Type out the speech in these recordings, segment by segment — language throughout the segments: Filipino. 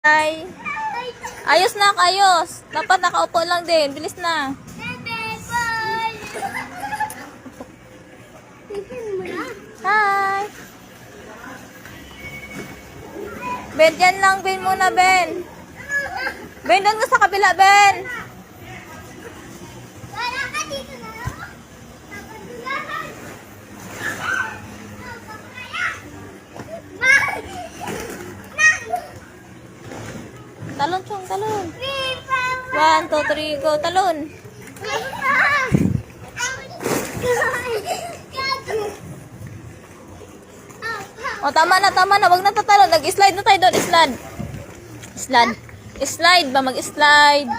Ay. Ayos na, ayos. Dapat nakaupo lang din. Bilis na. Hi. Ben, dyan lang. Ben muna, Ben. Ben, doon ka sa kabila, Ben. Wala ka dito na. Talon, Chong, talon. 1, 2, 3, go. Talon. O, tama na, tama na. Wag na tatalon. Nag-slide na tayo doon. Slide. Slide. Slide ba? Mag-slide.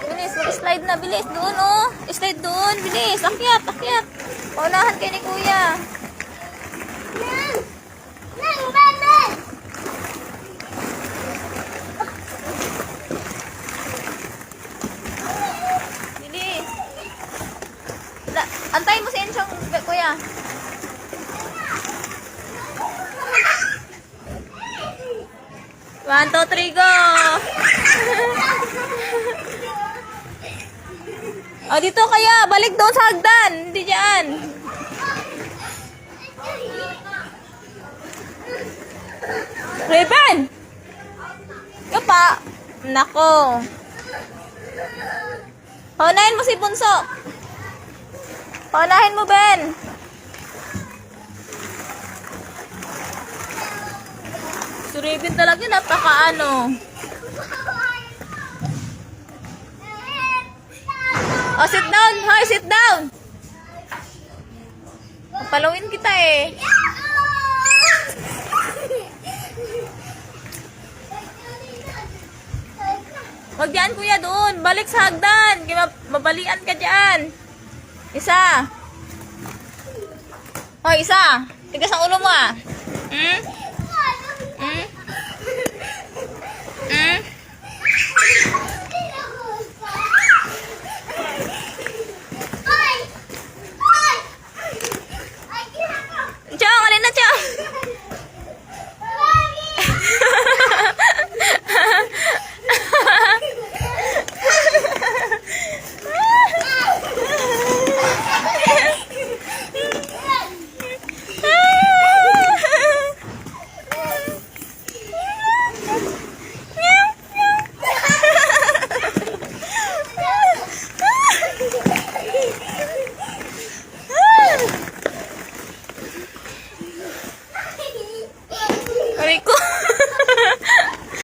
Bilis, mag-slide na. Bilis. Doon, oh. Slide doon. Bilis. Akyat, akyat. Paunahan kayo ni Kuya. Bilis. Antayin mo si Enchong, Kuya. One, two, three, go! O, dito kaya. Balik doon sa hagdan. Hindi dyan. Raven! Kapa. Nako. Paunahin mo si Bunso. Paunahin mo, Ben. Si Raven talaga napaka-ano. Oh, sit down. Hoy, sit down. Palawin kita eh. Huwag dyan, Kuya, doon. Balik sa hagdan. Mabalian ka dyan. Isa. Hoy, isa. Tigas ang ulo mo ah. Hmm?